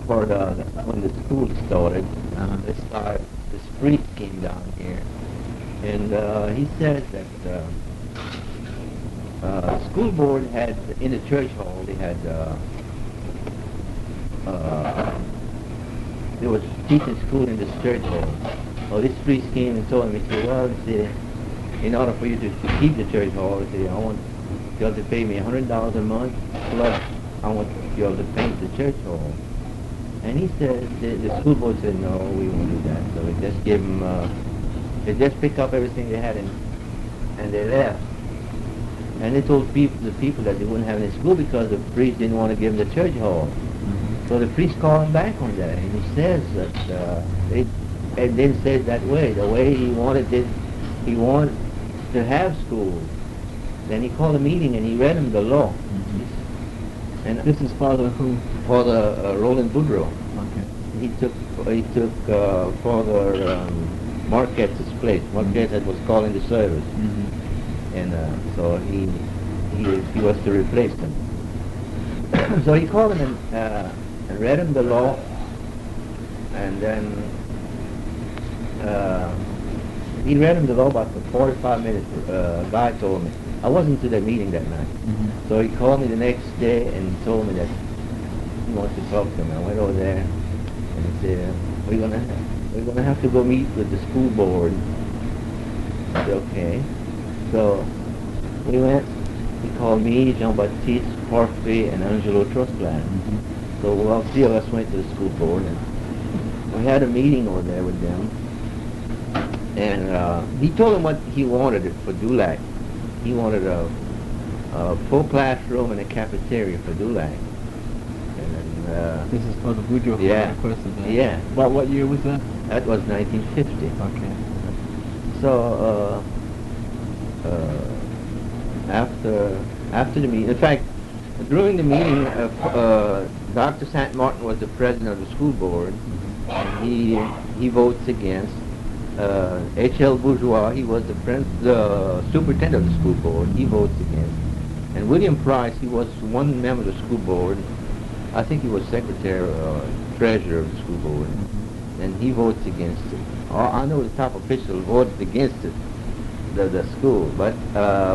for when the school started. This priest came down here, and he says that school board had in the church hall. They had they was teaching school in this church hall. Well, this priest came and told him. He said, "Well, he said, in order for you to keep the church hall, he said, I want you all to pay me $100 a month plus I want you all to paint the church hall." And he said, the school board said, "No, we won't do that." So they just gave him, they just picked up everything they had and they left. And they told the people that they wouldn't have any school because the priest didn't want to give them the church hall. So the priest called him back on that, and he says that it didn't say it that way. The way he wanted it, he wanted to have school. Then he called a meeting and he read him the law. And This is Father who? Father Roland Boudreau. Okay. He took Father Marquette's place. Marquette that was calling the service, and so he was to replace him. So he called him and read him the law, and then he read him the law about for 45 minutes. Guy told me. I wasn't to the meeting that night. So he called me the next day and told me that he wants to talk to me. I went over there and he said, we're gonna have to go meet with the school board. I said, okay. So we went. He called me, Jean-Baptiste, Parfait, and Angelo Trostland. So all three of us went to the school board and we had a meeting over there with them. And he told them what he wanted for Dulac. He wanted a full classroom and a cafeteria for Dulac. And then, This is Father Boudreau. Yeah. That. Yeah. What year was that? That was 1950. Okay. So after the meeting, in fact, during the meeting, Dr. St. Martin was the president of the school board, and he votes against. H.L. Bourgeois, he was the superintendent of the school board, he votes against. And William Price, he was one member of the school board. I think he was secretary or treasurer of the school board, and he votes against it. I know the top official voted against it, the school, but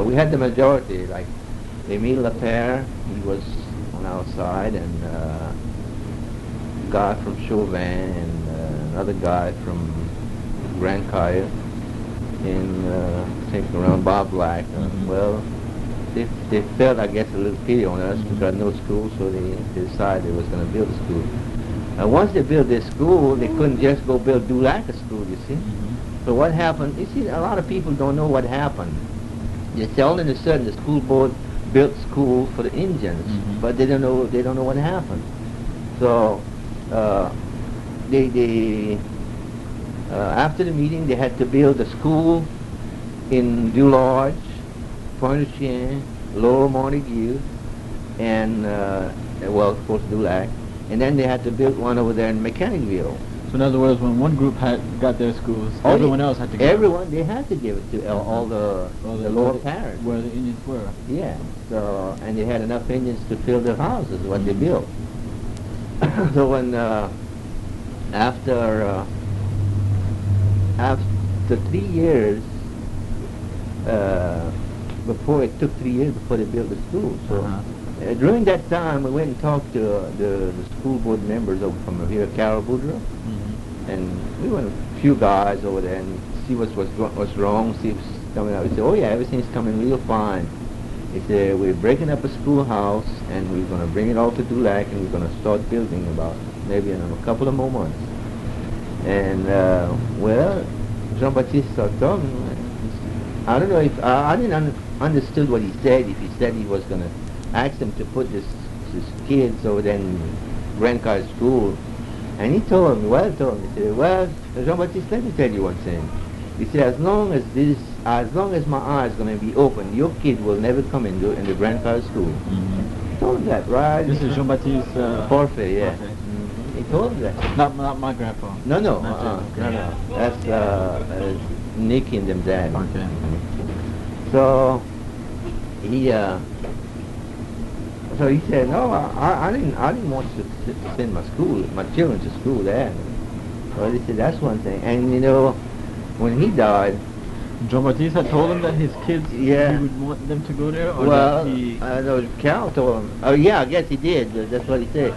we had the majority, like Emile Lapierre, he was on our side, and a guy from Chauvin, and another guy from Grand Caille, and I think around Bob Black. Well, they felt, I guess, a little pity on us because no school, so they decided they was going to build a school. Once they built this school, they couldn't just go build Dulac a school, you see. So what happened, you see, a lot of people don't know what happened. They say all of a sudden the school board built school for the Indians, but they don't know what happened. So after the meeting, they had to build a school in Du Lodge, Pointe-aux-Chien, Lower Montague, and well, of course, Dulac. And then they had to build one over there in Mechanicville. So in other words, when one group got their schools, everyone else had to give Everyone, they had to give it to all the lower parish. Where the Indians were. Yeah. So, and they had enough Indians to fill their houses, what they built. So when, after 3 years, it took 3 years before they built the school. So during that time, we went and talked to the school board members over from here, Carol Boudreau, and we went a few guys over there and see what's wrong, see if it's coming out. We said, oh yeah, everything's coming real fine. They said, we're breaking up a schoolhouse and we're going to bring it all to Dulac and we're going to start building about maybe in a couple of more months. And well, Jean-Baptiste started talking. I don't know if I didn't understood what he said. If he said he was going to ask them to put this kids over there in Grand Caille school, and he told him, he said, well, Jean-Baptiste, let me tell you one thing. He said, as long as my eyes going to be open, your kid will never come in the Grand Caille school. He told him that, right? This is Jean-Baptiste Parfait, yeah. Parfait. He told him that. Not my grandpa. No. No. That's Nicky and them dad. Okay. So he So he said, no, I didn't want to send my children to school there. Well, he said, that's one thing. And, you know, when he died, John Baptiste had told him that his kids, Yeah. he would want them to go there, or well, that he... I know Carol told him, oh, yeah, I guess he did. That's what he said.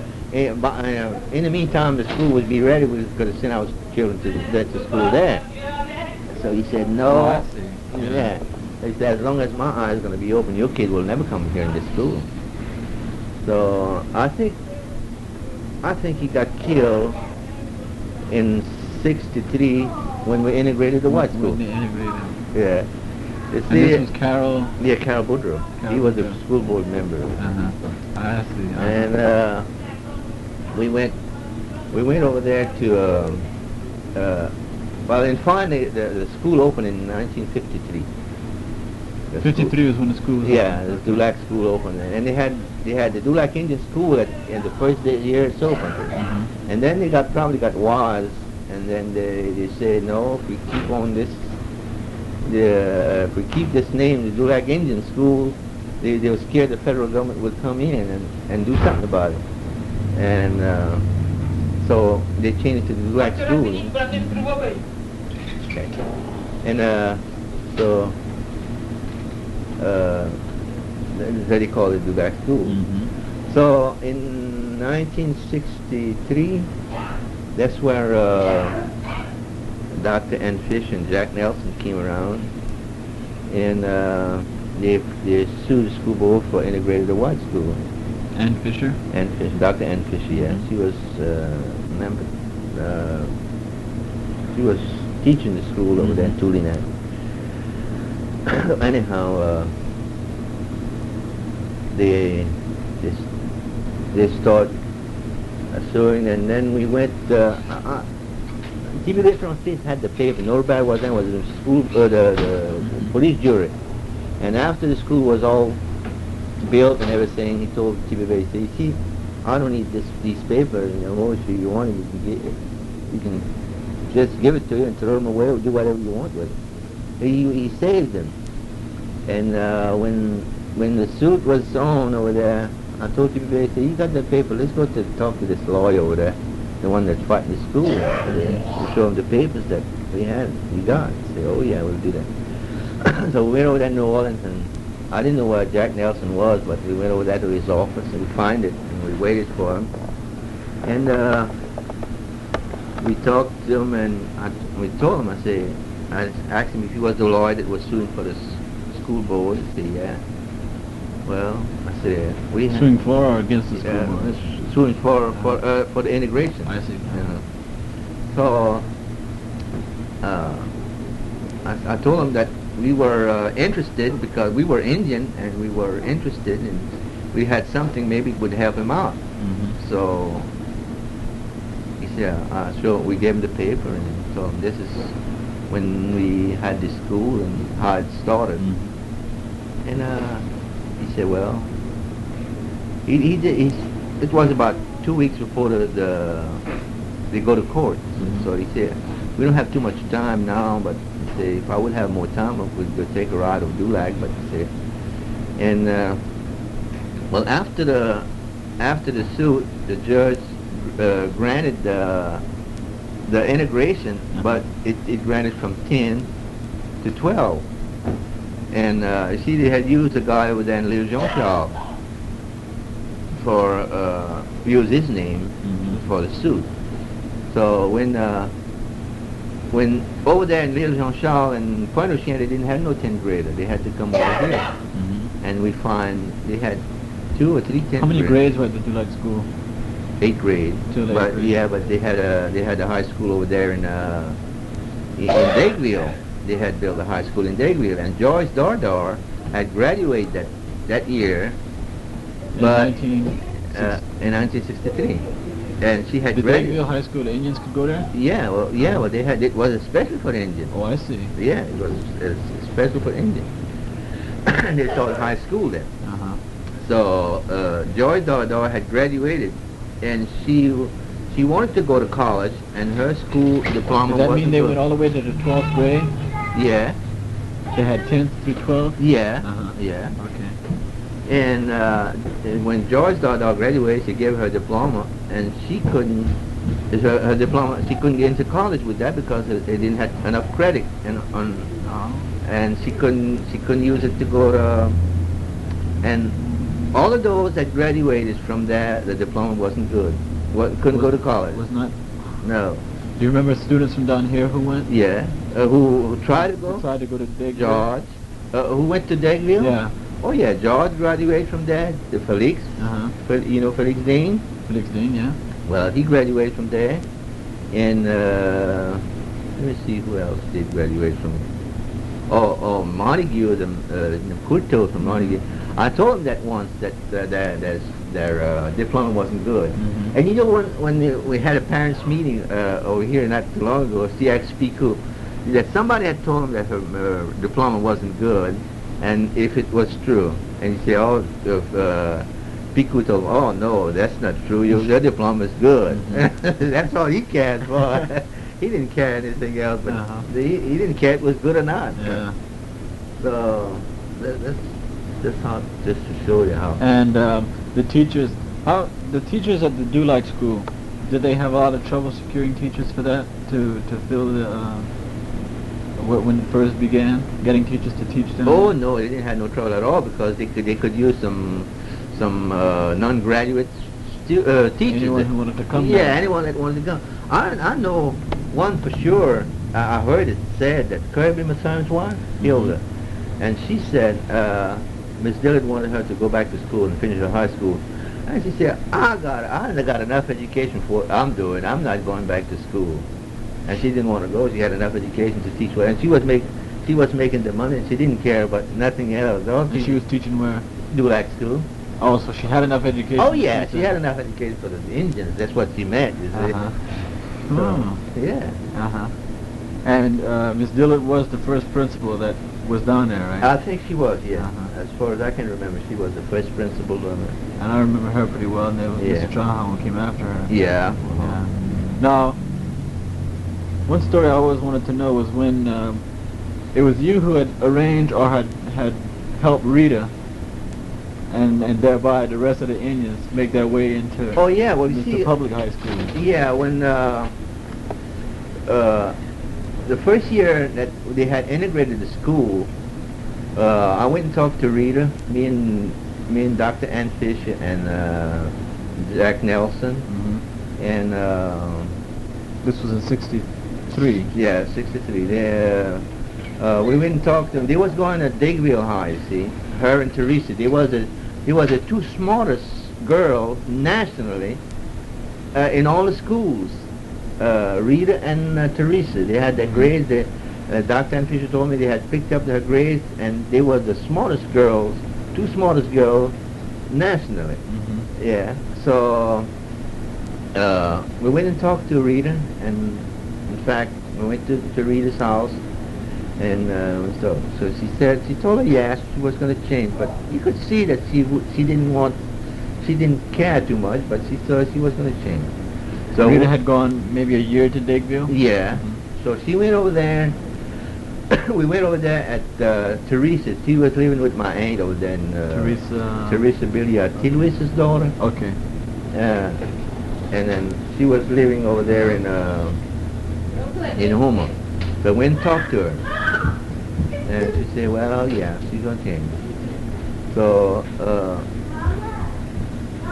But, in the meantime, the school would be ready. We were going to send our children to school there. So he said, no. Oh, I see. Yeah. He said, as long as my eyes are going to be open, your kid will never come here in this school. So I think he got killed in '63 when we integrated the white school. When they integrated. Yeah. You And see, this was Carol... yeah, Carol Boudreaux. He was a Boudreaux. school board member. Uh-huh. I see. And we went over there to well, and finally the school opened in 1953. 53 was when the school was Yeah, opened. the Dulac school opened, and they had the Dulac Indian School in the first year it's opened, and then they probably got wise, and then they said, no, if we keep on this, if we keep this name, the Dulac Indian School, they were scared the federal government would come in and do something about it, and so they changed it to the Dulac School. Okay. And so. That they call it Dulac School. So in 1963, that's where Dr. N. Fish and Jack Nelson came around, and they sued the school board for integrated the white school. Ann Fisher? Ann Fish, Dr. N. Fisher, yeah. She was she was teaching the school over there in Tulinet. Anyhow, they start suing, and then we went. TB from States had the paper. Nobody was then was the school, the police jury, and after the school was all built and everything, he told TB, "See, I don't need these papers. You know, if you want it, you can just give it to you and throw them away or do whatever you want with it." He saved them, and when the suit was on over there, I told TB, I said, "You got that paper? Let's go to talk to this lawyer over there, the one that's fighting the school. To show him the papers that we got." He said, "Oh yeah, we'll do that." So we went over there in New Orleans, and I didn't know where Jack Nelson was, but we went over there to his office and we find it, and we waited for him, and we talked to him, and we told him, I asked him if he was the lawyer that was suing for the school board. He said, yeah. Well, I said, we have... Suing for or against the school board? Suing for the integration. I see. You know. So, I told him that we were interested because we were Indian and we were interested and we had something maybe would help him out. So, he said, so we gave him the paper and told him this is when we had this school and how it started. And he said, well, it was about 2 weeks before they go to court. So he said, we don't have too much time now, but he said, if I would have more time, I would go take a ride of Dulac, but he said, and well, after the suit, the judge granted the integration, but it granted from 10 to 12. And you see, they had used a guy over there in Leo Jean-Charles for use his name for the suit. So when over there in Leo Jean-Charles and Pointe-aux-Chiens, they didn't have no 10th grader. They had to come over here. And we find they had 2 or 3 10th graders. How many grades were at the Dulac school? 8th grade. Till 8th But grade. yeah, but they had a high school over there in Daguerreau. They had built a high school in Daguerreau, and Joyce Dardar had graduated that year, but in 1963, and she had The graduated. Daguerreau High School, the Indians could go there? Yeah, well, they had, it was especially for Indians. Oh, I see. Yeah, it was especially for Indians. And they taught high school there. So Joy Dardar had graduated, and she wanted to go to college, and her school diploma. Does that mean they went all the way to the 12th grade? Yeah. They had 10th through 12th? Yeah. Uh-huh. Yeah. Okay. And when George Dardar graduated, she gave her diploma, and she couldn't. Her diploma, she couldn't get into college with that because it didn't have enough credit, Oh. and she couldn't use it to go to. And all of those that graduated from there, the diploma wasn't good. Couldn't go to college. Was not. No. Do you remember students from down here who went? Yeah. Who tried to go? Tried to go to Digby. George. Who went to Degville? Yeah. Oh yeah, George graduated from there. The Felix. You know Felix Dean? Felix Dean, yeah. Well, he graduated from there. And let me see who else did graduate from. Oh, Montague, the Curto from Montague. I told him that once that their diploma wasn't good. Mhm. And you know when we had a parents meeting over here not too long ago, CXP that somebody had told him that her diploma wasn't good, and if it was true, and he said, oh, if Piku told him, oh no, that's not true. Your diploma is good. Mhm. That's all he cared for. He didn't care anything else, but he didn't care if it was good or not. Yeah. So that's how, just to show you how. And the teachers at the Dulac school, did they have a lot of trouble securing teachers for that to fill the when it first began, getting teachers to teach them? Oh no, they didn't have no trouble at all because they could use some non-graduate teachers. Anyone who wanted to come. Yeah, there. anyone that wanted to come. I know one for sure. I heard it said that Kirby Mason's wife, Hilda, and she said Miss Dillard wanted her to go back to school and finish her high school. And she said, I got enough education for what I'm doing. I'm not going back to school. And she didn't want to go. She had enough education to teach well. And she was making the money, and she didn't care about nothing else. And she was teaching where? Dulac school. Oh, so she had enough education. Oh yeah, she had enough education for the Indians. That's what she meant. You see. So, yeah. And Miss Dillard was the first principal that was down there, right? I think she was, yeah. As far as I can remember, she was the first principal down there. And I remember her pretty well, and there was Yeah. Mr. Trahan who came after her. Yeah. Yeah. Now, one story I always wanted to know was when it was you who had arranged or had helped Rita and thereby the rest of the Indians make their way into Oh yeah, well you the see, public high school. yeah, when the first year that they had integrated the school, I went and talked to Rita, me and Dr. Ann Fisher and Jack Nelson, and This was in '63. yeah, 63. We went and talked to them. They was going to Digville High, you see. Her and Teresa. They was the two smartest girls nationally in all the schools. Rita and Teresa. They had their grades. Dr. Ann Fisher told me they had picked up their grades, and they were the smartest girls, two smartest girls nationally. Yeah. So we went and talked to Rita, and in fact, we went to Rita's house, and so she told her yes, she was going to change, but you could see that she didn't care too much, but she thought she was going to change. So Rita had gone maybe a year to Digville? Yeah. So she went over there. We went over there at Teresa. She was living with my aunt over there in Teresa Billiard, Tiluisa's daughter. Okay. And then she was living over there in Houma. So I went and talked to her. And she said, well, yeah, she's going to change. So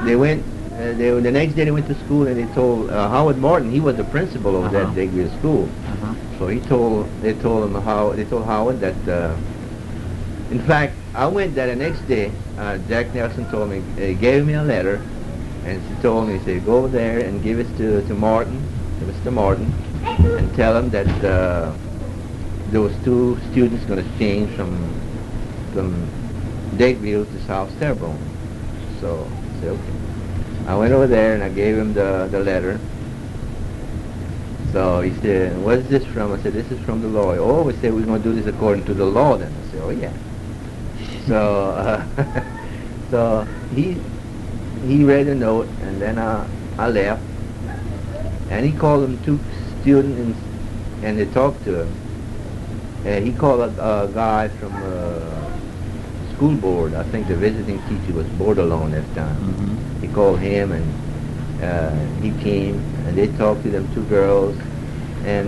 they went, the next day they went to school, and they told Howard Martin, he was the principal over there at Digville School. So they told Howard that, in fact, I went there the next day. Jack Nelson told me, he gave me a letter, and she told me, he said, go over there and give it to Martin, to Mr. Martin, and tell him that those two students going to change from Digville to South Terrebonne. So I said, okay. I went over there and I gave him the letter. So he said, what's this from? I said, this is from the law. Oh, we said we're going to do this according to the law then. I said, oh yeah. So so he read the note, and then I left. And he called them two students, and they talked to him. And he called a guy from school board. I think the visiting teacher was board alone at the time. Mm-hmm. He called him, and he came, and they talked to them two girls, and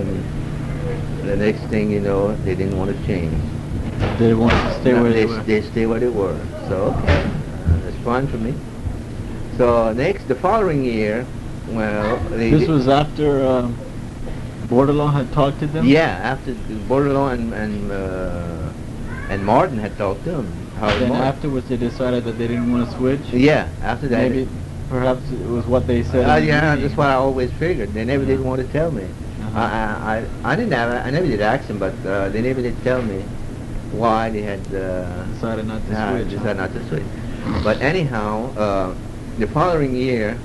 the next thing you know, they didn't want to change. They wanted to stay where they were. They stay where they were. So okay, that's fine for me. So the following year, well, this was after Bordelon had talked to them. Yeah, after Bordelon and Martin had talked to them. Then afterwards, they decided that they didn't want to switch. Yeah, after that. Maybe, perhaps it was what they said. Yeah, that's what I always figured. They never did want to tell me. I never did ask them, but they never did tell me why they had decided not to switch. Decided not to switch. But anyhow, the following year,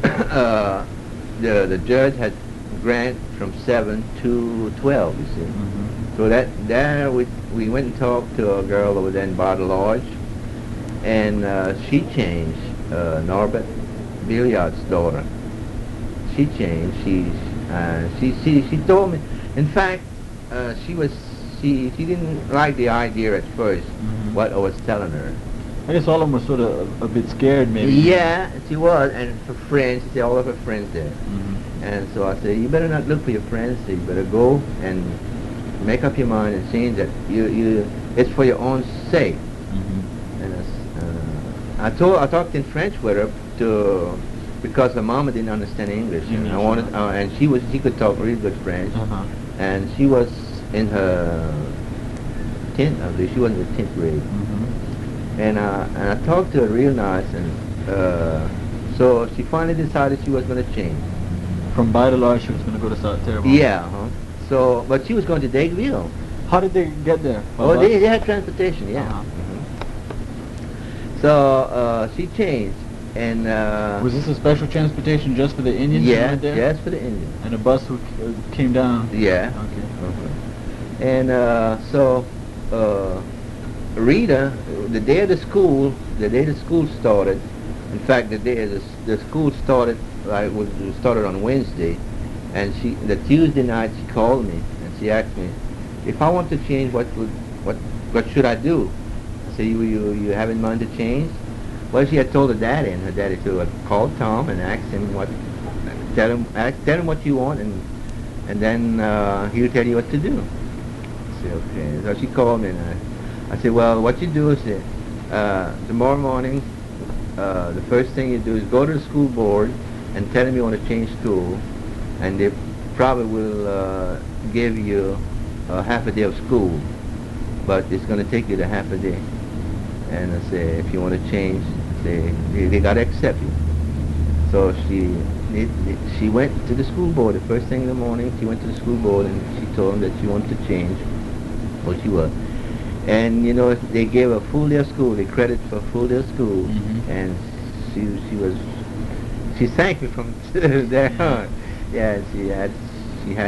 the judge had grant from 7 to 12. You see. Mm-hmm. So there we went and talked to a girl over there in Bottle Lodge, and she changed. Norbert Billiard's daughter. She changed. She told me. In fact, she didn't like the idea at first. Mm-hmm. What I was telling her. I guess all of them were sort of a bit scared, maybe. Yeah, she was, and her friends. She said all of her friends there. Mm-hmm. And so I said, you better not look for your friends. You better go and make up your mind and change that. It's for your own sake. Mm-hmm. And I talked in French with her because her mama didn't understand English, and I wanted, and she could talk really good French, and she was in her 10th, I believe she was in the 10th grade, and I talked to her real nice, and so she finally decided she was going to change. From Baidalar, she was going to go to South Terrebonne. Yeah, so but she was going to Dagueville. How did they get there? Oh, they had transportation, yeah. So she changed, and was this a special transportation just for the Indians? Yeah, there? just for the Indians. And a bus came down. Yeah. Okay. And so Rita, the day the school started. In fact, the day the school started, started on Wednesday, and the Tuesday night she called me and she asked me if I want to change, what should I do? I said, you have in mind to change? Well, she had told her daddy, and her daddy to call Tom and ask him tell him what you want, and then he'll tell you what to do. I said, okay. So she called me, and I said, well, what you do is tomorrow morning, the first thing you do is go to the school board and tell them you want to change school, and they probably will give you half a day of school, but it's going to take you to half a day. And I say, if you want to change, they got to accept you. So she went to the school board the first thing in the morning. She went to the school board and she told them that she wanted to change. Well, she was. And you know, they gave her a full day of school. They credit for a full day of school, and she thanked me from there on. Yeah, she had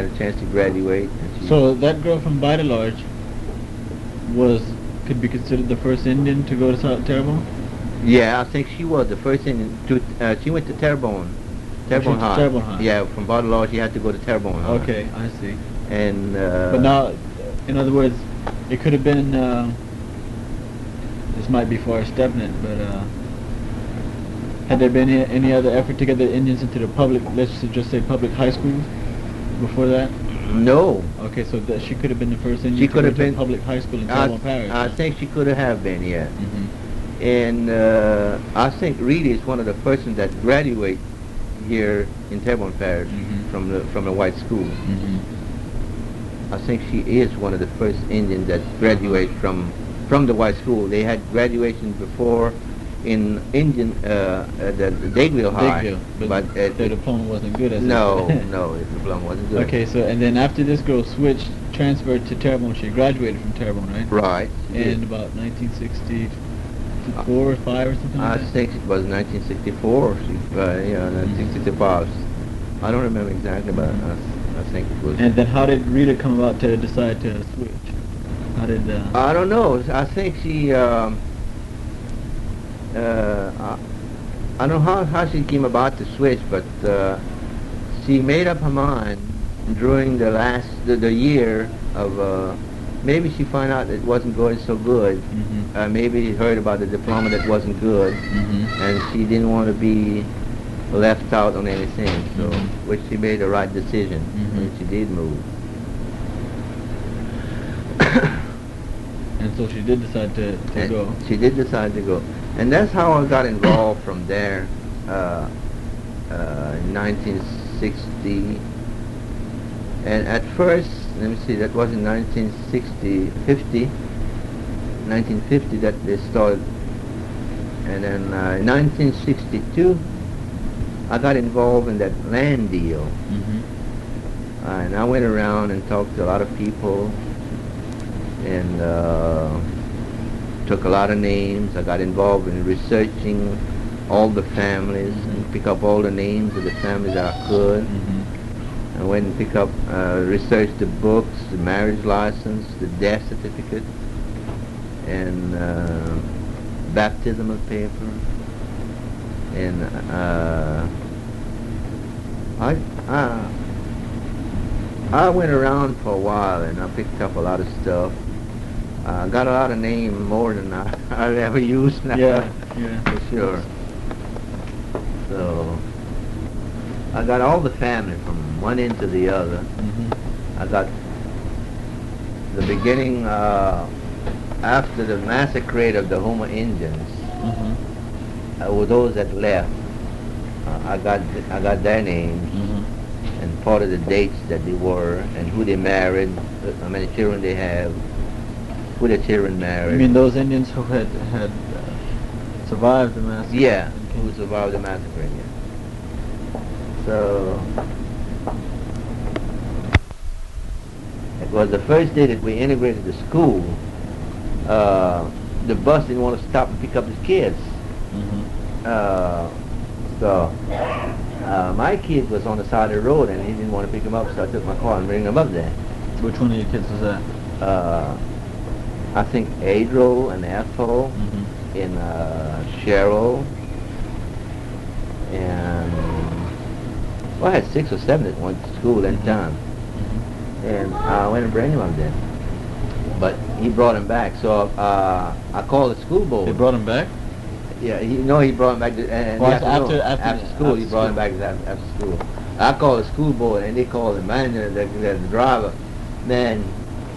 a chance to graduate. And so that girl from Baidalarge could be considered the first Indian to go to South Terrebonne? Yeah, I think she was the first Indian to. She went to Terrebonne. Terrebonne High. Yeah, from Baidalarge she had to go to Terrebonne High. Okay, I see. And but now, in other words, it could have been. This might be Forrest Stepnet, but had there been any other effort to get the Indians into the public, let's just say public high schools, before that? No. Okay, so she could have been the first Indian she could have to been public high school in Terrebonne Parish. I think she could have been, yeah. And I think Rita is one of the persons that graduate here in Terrebonne Parish from the white school. I think she is one of the first Indians that graduate from the white school. They had graduation before in Indian the Dagueville High, but their diploma wasn't good. No, the diploma wasn't good. Okay, so and then after this girl switched, transferred to Terrebonne, she graduated from Terrebonne, right? Right. In about 1964 or 5 or something like that? I think it was 1964. 1965. I don't remember exactly, but I think it was. And then how did Rita come about to decide to switch? How did? I don't know. I think she. I don't know how she came about to switch, but she made up her mind during the year of maybe she found out it wasn't going so good. Maybe heard about the diploma that wasn't good, and she didn't want to be left out on anything. So, which she made the right decision when she did move. And so she did decide to And go. She did decide to go, and that's how I got involved from there. In 1960, and at first, let me see, that was in 1950 that they started, and then in 1962, I got involved in that land deal, and I went around and talked to a lot of people, and took a lot of names. I got involved in researching all the families and pick up all the names of the families I could. I went and pick up, researched the books, the marriage license, the death certificate, and baptismal paper. And I went around for a while, and I picked up a lot of stuff. I got a lot of names, more than I've ever used now. Yeah, for sure. So I got all the family from one end to the other. I got the beginning after the massacre of the Houma Indians. With those that left, I got their names and part of the dates that they were and who they married, how many children they have, who their children married. You mean those Indians who had survived the massacre? Yeah, who survived the massacre, yeah. So, it was the first day that we integrated the school. The bus didn't want to stop and pick up the kids. My kid was on the side of the road and he didn't want to pick him up, so I took my car and bring him up there. Which one of your kids was that? I think Adro and Ethel and Cheryl, and well, I had 6 or 7 that went to school at the time, and I went and bring him up there. But he brought him back, so I called the school board. They brought him back? Yeah, he brought him back after school. He brought him back after school. I called the school board, and they called the manager, the driver. Man,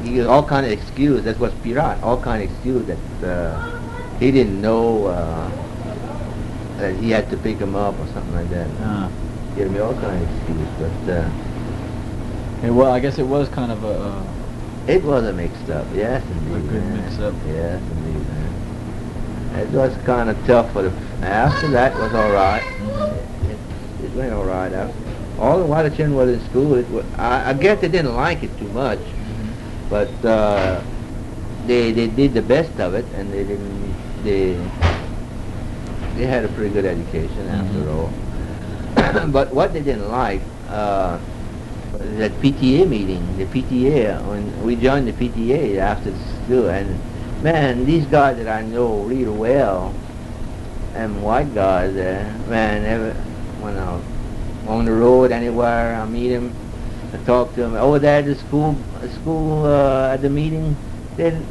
he gave all kind of excuse. That was Pirat. All kind of excuse that he didn't know that he had to pick him up or something like that. He gave me all kind of excuse, but well, I guess it was kind of it was a mixed up. Yes, indeed. A good mix up. Yes, indeed. Man. It was kind of tough, but after that it was all right. It went all right. All the while the children were in school, I guess they didn't like it too much, but they did the best of it, and they had a pretty good education after all. But what they didn't like, that PTA meeting, the PTA, when we joined the PTA after school, and man, these guys that I know really well, and white guys, man, when I'm on the road anywhere, I meet them, I talk to them. Over there at the school at the meeting, then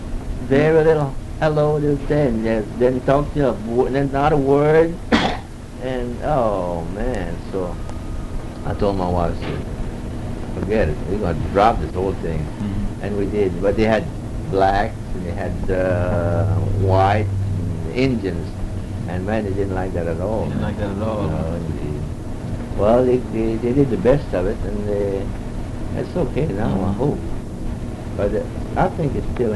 very little hello, they didn't talk to them, not a word, and oh man, so I told my wife, forget it, we're going to drop this whole thing, and we did. But they had blacks, and they had white, and Indians, and man, they didn't like that at all. They didn't like that at all. No, indeed. Well, they did the best of it, and it's okay now, I hope. But I think it's still